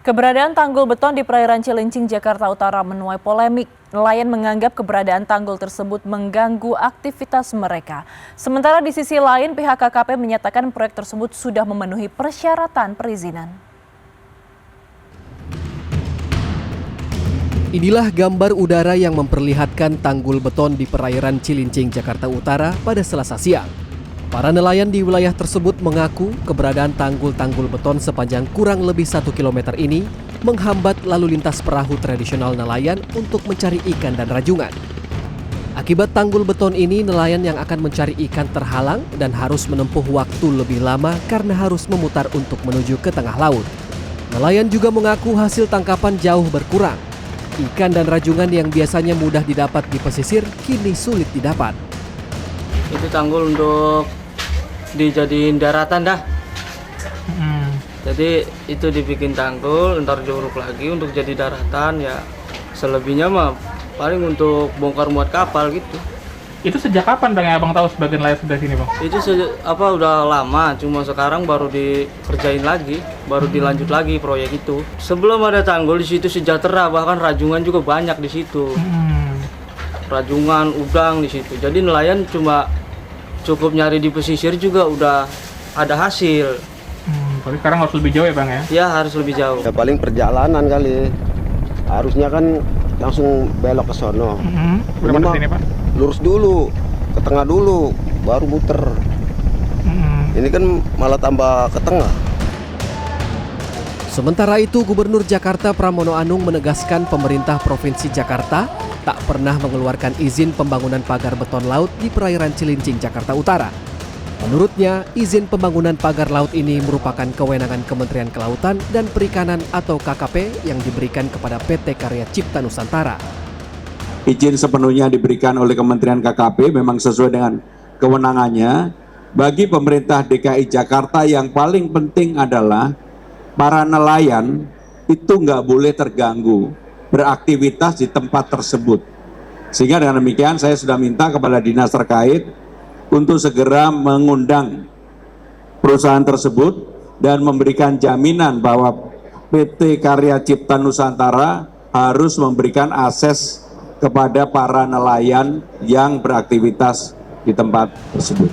Keberadaan tanggul beton di perairan Cilincing, Jakarta Utara menuai polemik. Nelayan menganggap keberadaan tanggul tersebut mengganggu aktivitas mereka. Sementara di sisi lain, pihak KKP menyatakan proyek tersebut sudah memenuhi persyaratan perizinan. Inilah gambar udara yang memperlihatkan tanggul beton di perairan Cilincing, Jakarta Utara pada Selasa siang. Para nelayan di wilayah tersebut mengaku keberadaan tanggul-tanggul beton sepanjang kurang lebih 1 km ini menghambat lalu lintas perahu tradisional nelayan untuk mencari ikan dan rajungan. Akibat tanggul beton ini, nelayan yang akan mencari ikan terhalang dan harus menempuh waktu lebih lama karena harus memutar untuk menuju ke tengah laut. Nelayan juga mengaku hasil tangkapan jauh berkurang. Ikan dan rajungan yang biasanya mudah didapat di pesisir kini sulit didapat. Itu tanggul untuk dijadiin daratan dah. Jadi itu dibikin tanggul, ntar diuruk lagi untuk jadi daratan ya. Selebihnya mah paling untuk bongkar muat kapal gitu. Itu sejak kapan Bang ya Abang tahu sebagian nelayan sudah sini Bang? Itu udah lama, cuma sekarang baru dikerjain lagi, baru dilanjut lagi proyek itu. Sebelum ada tanggul di situ sejahtera, bahkan rajungan juga banyak di situ. Rajungan, udang di situ. Jadi nelayan cuma cukup nyari di pesisir juga udah ada hasil. Tapi sekarang harus lebih jauh ya Bang ya? Ya harus lebih jauh. Ya paling perjalanan kali. Harusnya kan langsung belok ke sono. Berapa detik ini Pak? Lurus dulu, ke tengah dulu, baru muter. Ini kan malah tambah ke tengah. Sementara itu, Gubernur Jakarta Pramono Anung menegaskan pemerintah Provinsi Jakarta tak pernah mengeluarkan izin pembangunan pagar beton laut di perairan Cilincing, Jakarta Utara. Menurutnya, izin pembangunan pagar laut ini merupakan kewenangan Kementerian Kelautan dan Perikanan atau KKP yang diberikan kepada PT Karya Cipta Nusantara. Izin sepenuhnya diberikan oleh Kementerian KKP memang sesuai dengan kewenangannya. Bagi pemerintah DKI Jakarta yang paling penting adalah para nelayan itu nggak boleh terganggu beraktivitas di tempat tersebut. Sehingga dengan demikian saya sudah minta kepada dinas terkait untuk segera mengundang perusahaan tersebut dan memberikan jaminan bahwa PT Karya Cipta Nusantara harus memberikan akses kepada para nelayan yang beraktivitas di tempat tersebut.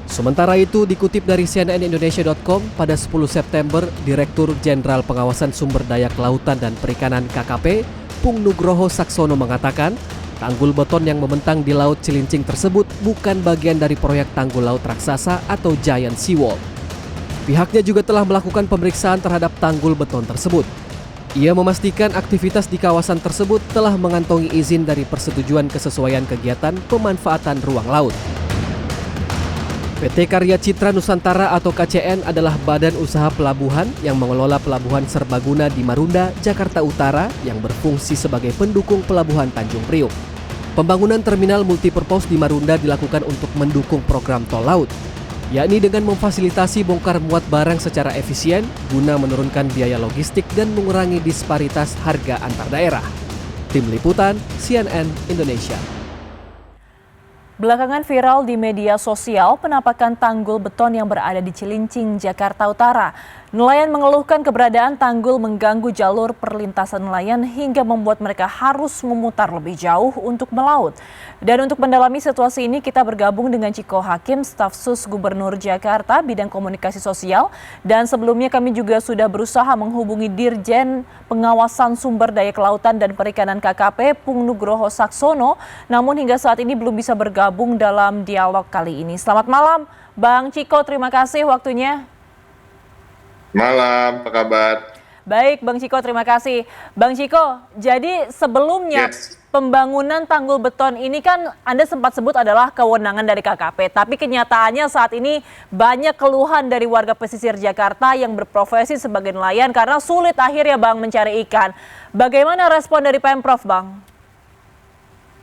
Sementara itu, dikutip dari cnnindonesia.com, pada 10 September, Direktur Jenderal Pengawasan Sumber Daya Kelautan dan Perikanan KKP, Pung Nugroho Saksono mengatakan, tanggul beton yang membentang di Laut Cilincing tersebut bukan bagian dari proyek tanggul laut raksasa atau Giant Seawall. Pihaknya juga telah melakukan pemeriksaan terhadap tanggul beton tersebut. Ia memastikan aktivitas di kawasan tersebut telah mengantongi izin dari Persetujuan Kesesuaian Kegiatan Pemanfaatan Ruang Laut. PT Karya Citra Nusantara atau KCN adalah badan usaha pelabuhan yang mengelola pelabuhan serbaguna di Marunda, Jakarta Utara yang berfungsi sebagai pendukung pelabuhan Tanjung Priok. Pembangunan terminal multipurpose di Marunda dilakukan untuk mendukung program tol laut, yakni dengan memfasilitasi bongkar muat barang secara efisien guna menurunkan biaya logistik dan mengurangi disparitas harga antar daerah. Tim Liputan, CNN Indonesia. Belakangan viral di media sosial penampakan tanggul beton yang berada di Cilincing, Jakarta Utara. Nelayan mengeluhkan keberadaan tanggul mengganggu jalur perlintasan nelayan hingga membuat mereka harus memutar lebih jauh untuk melaut. Dan untuk mendalami situasi ini kita bergabung dengan Ciko Hakim, staf sus Gubernur Jakarta bidang komunikasi sosial. Dan sebelumnya kami juga sudah berusaha menghubungi Dirjen Pengawasan Sumber Daya Kelautan dan Perikanan KKP Pung Nugroho Saksono. Namun hingga saat ini belum bisa bergabung dalam dialog kali ini. Selamat malam Bang Ciko, terima kasih waktunya. Malam, apa kabar? Baik, Bang Ciko, terima kasih. Bang Ciko, jadi sebelumnya pembangunan tanggul beton ini kan Anda sempat sebut adalah kewenangan dari KKP. Tapi kenyataannya saat ini banyak keluhan dari warga pesisir Jakarta yang berprofesi sebagai nelayan karena sulit akhirnya Bang mencari ikan. Bagaimana respon dari Pemprov, Bang?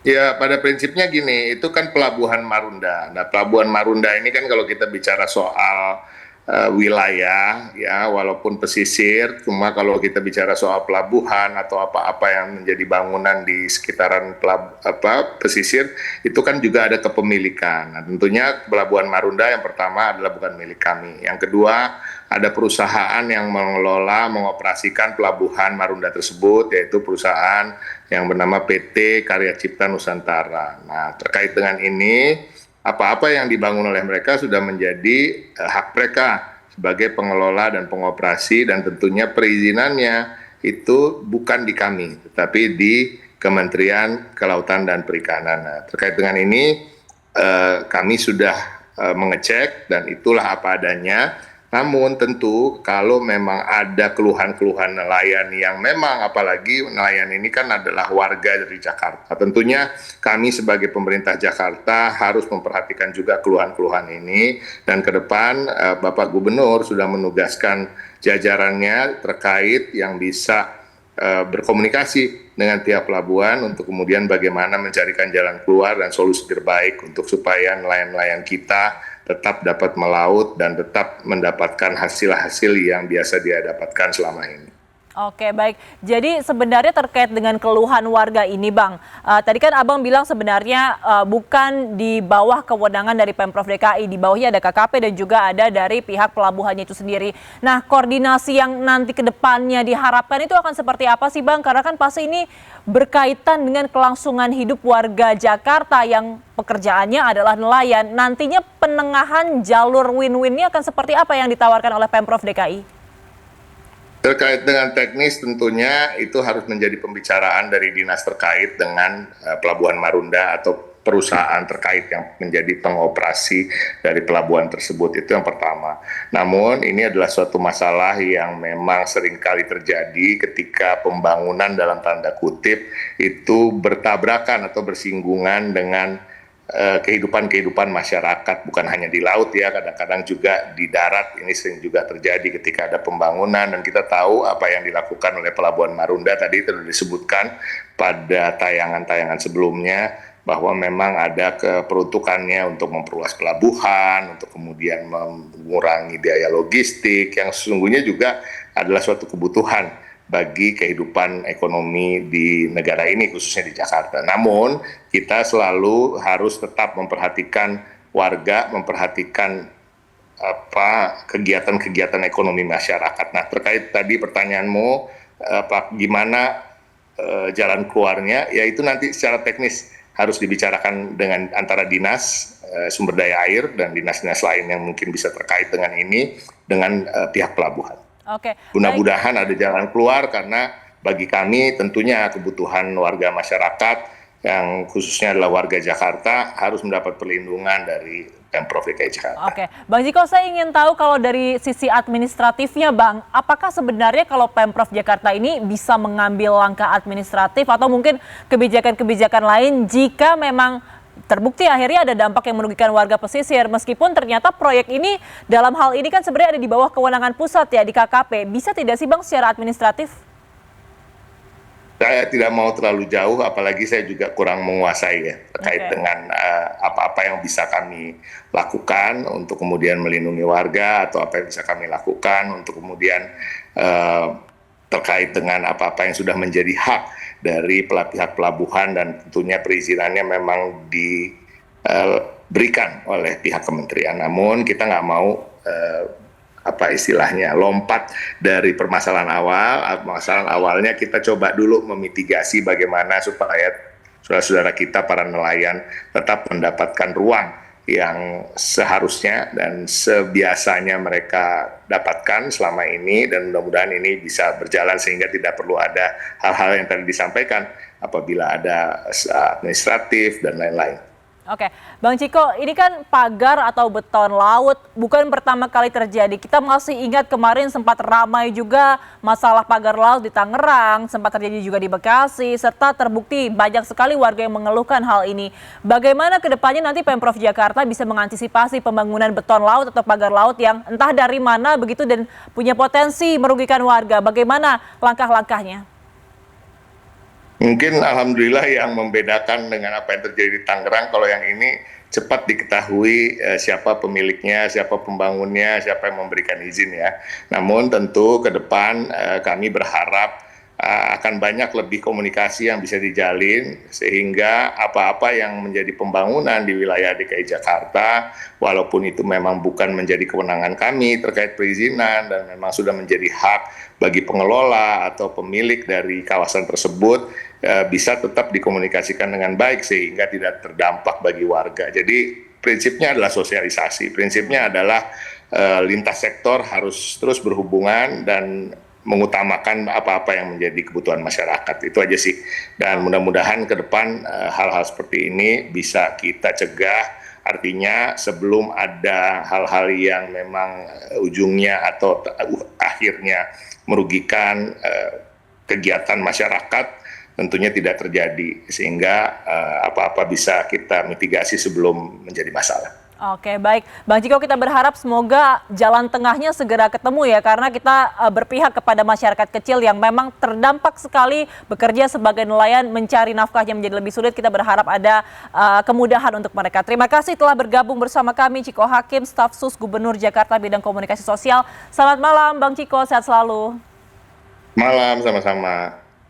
Ya, pada prinsipnya gini, itu kan Pelabuhan Marunda. Nah, Pelabuhan Marunda ini kan kalau kita bicara soal wilayah ya, walaupun pesisir, cuma kalau kita bicara soal pelabuhan atau apa-apa yang menjadi bangunan di sekitaran pesisir itu kan juga ada kepemilikan. Nah, tentunya Pelabuhan Marunda yang pertama adalah bukan milik kami. Yang kedua, ada perusahaan yang mengelola, mengoperasikan Pelabuhan Marunda tersebut, yaitu perusahaan yang bernama PT Karya Cipta Nusantara. Nah, terkait dengan ini, apa-apa yang dibangun oleh mereka sudah menjadi hak mereka sebagai pengelola dan pengoperasi, dan tentunya perizinannya itu bukan di kami, tetapi di Kementerian Kelautan dan Perikanan. Nah, terkait dengan ini kami sudah mengecek dan itulah apa adanya. Namun tentu kalau memang ada keluhan-keluhan nelayan yang memang, apalagi nelayan ini kan adalah warga dari Jakarta. Tentunya kami sebagai pemerintah Jakarta harus memperhatikan juga keluhan-keluhan ini, dan ke depan Bapak Gubernur sudah menugaskan jajarannya terkait yang bisa berkomunikasi dengan pihak pelabuhan untuk kemudian bagaimana mencarikan jalan keluar dan solusi terbaik untuk supaya nelayan-nelayan kita tetap dapat melaut dan tetap mendapatkan hasil-hasil yang biasa dia dapatkan selama ini. Oke, baik. Jadi sebenarnya terkait dengan keluhan warga ini, Bang, tadi kan Abang bilang sebenarnya bukan di bawah kewenangan dari Pemprov DKI, di bawahnya ada KKP dan juga ada dari pihak pelabuhannya itu sendiri. Nah, koordinasi yang nanti ke depannya diharapkan itu akan seperti apa sih, Bang? Karena kan pasti ini berkaitan dengan kelangsungan hidup warga Jakarta yang pekerjaannya adalah nelayan. Nantinya penengahan jalur win-win-nya akan seperti apa yang ditawarkan oleh Pemprov DKI? Terkait dengan teknis tentunya itu harus menjadi pembicaraan dari dinas terkait dengan Pelabuhan Marunda atau perusahaan terkait yang menjadi pengoperasi dari pelabuhan tersebut. Itu yang pertama. Namun ini adalah suatu masalah yang memang seringkali terjadi ketika pembangunan dalam tanda kutip itu bertabrakan atau bersinggungan dengan kehidupan masyarakat, bukan hanya di laut ya, kadang-kadang juga di darat. Ini sering juga terjadi ketika ada pembangunan, dan kita tahu apa yang dilakukan oleh Pelabuhan Marunda tadi sudah disebutkan pada tayangan-tayangan sebelumnya, bahwa memang ada keperuntukannya untuk memperluas pelabuhan, untuk kemudian mengurangi biaya logistik yang sesungguhnya juga adalah suatu kebutuhan bagi kehidupan ekonomi di negara ini, khususnya di Jakarta. Namun kita selalu harus tetap memperhatikan warga, memperhatikan kegiatan-kegiatan ekonomi masyarakat. Nah, terkait tadi pertanyaanmu, gimana jalan keluarnya, yaitu nanti secara teknis harus dibicarakan dengan antara dinas sumber daya air dan dinas-dinas lain yang mungkin bisa terkait dengan ini dengan pihak pelabuhan. Oke. Mudah-mudahan ada jalan keluar, karena bagi kami tentunya kebutuhan warga masyarakat yang khususnya adalah warga Jakarta harus mendapat perlindungan dari Pemprov DKI Jakarta. Oke, Bang Jiko, saya ingin tahu kalau dari sisi administratifnya, Bang, apakah sebenarnya kalau Pemprov Jakarta ini bisa mengambil langkah administratif atau mungkin kebijakan-kebijakan lain jika memang terbukti akhirnya ada dampak yang merugikan warga pesisir, meskipun ternyata proyek ini dalam hal ini kan sebenarnya ada di bawah kewenangan pusat ya, di KKP. Bisa tidak sih, Bang, secara administratif? Saya tidak mau terlalu jauh, apalagi saya juga kurang menguasai ya terkait dengan apa-apa yang bisa kami lakukan untuk kemudian melindungi warga, atau apa yang bisa kami lakukan untuk kemudian terkait dengan apa-apa yang sudah menjadi hak dari pihak pelabuhan, dan tentunya perizinannya memang diberikan oleh pihak kementerian. Namun kita nggak mau lompat dari permasalahan awal. Permasalahan awalnya kita coba dulu memitigasi bagaimana supaya saudara-saudara kita para nelayan tetap mendapatkan ruang yang seharusnya dan sebiasanya mereka dapatkan selama ini, dan mudah-mudahan ini bisa berjalan sehingga tidak perlu ada hal-hal yang tadi disampaikan apabila ada administratif dan lain-lain. Oke, Bang Ciko, ini kan pagar atau beton laut bukan pertama kali terjadi. Kita masih ingat kemarin sempat ramai juga masalah pagar laut di Tangerang, sempat terjadi juga di Bekasi, serta terbukti banyak sekali warga yang mengeluhkan hal ini. Bagaimana ke depannya nanti Pemprov Jakarta bisa mengantisipasi pembangunan beton laut atau pagar laut yang entah dari mana begitu dan punya potensi merugikan warga? Bagaimana langkah-langkahnya? Mungkin alhamdulillah yang membedakan dengan apa yang terjadi di Tangerang, kalau yang ini cepat diketahui siapa pemiliknya, siapa pembangunnya, siapa yang memberikan izin ya. Namun tentu ke depan kami berharap akan banyak lebih komunikasi yang bisa dijalin sehingga apa-apa yang menjadi pembangunan di wilayah DKI Jakarta, walaupun itu memang bukan menjadi kewenangan kami terkait perizinan dan memang sudah menjadi hak bagi pengelola atau pemilik dari kawasan tersebut, bisa tetap dikomunikasikan dengan baik sehingga tidak terdampak bagi warga. Jadi prinsipnya adalah sosialisasi, prinsipnya adalah lintas sektor harus terus berhubungan dan mengutamakan apa-apa yang menjadi kebutuhan masyarakat. Itu aja sih. Dan mudah-mudahan ke depan hal-hal seperti ini bisa kita cegah. Artinya sebelum ada hal-hal yang memang ujungnya atau akhirnya merugikan kegiatan masyarakat, tentunya tidak terjadi. Sehingga apa-apa bisa kita mitigasi sebelum menjadi masalah. Oke, baik. Bang Ciko, kita berharap semoga jalan tengahnya segera ketemu ya, karena kita berpihak kepada masyarakat kecil yang memang terdampak sekali bekerja sebagai nelayan, mencari nafkahnya menjadi lebih sulit. Kita berharap ada kemudahan untuk mereka. Terima kasih telah bergabung bersama kami, Ciko Hakim, staf sus Gubernur Jakarta bidang komunikasi sosial. Selamat malam, Bang Ciko, sehat selalu. Malam, sama-sama.